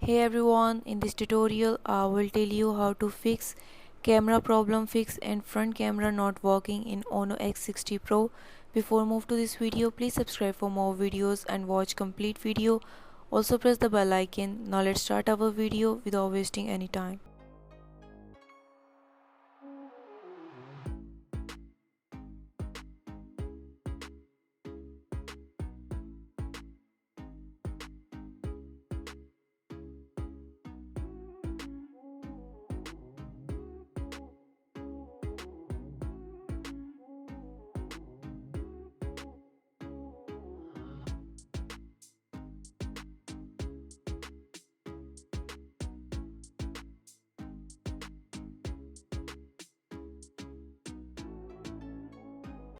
Hey everyone, in this tutorial I will tell you how to fix camera problem fix and front camera not working in Ono X60 Pro. Before move to this video, please subscribe for more videos and watch complete video. Also press the bell icon. Now let's start our video without wasting any time.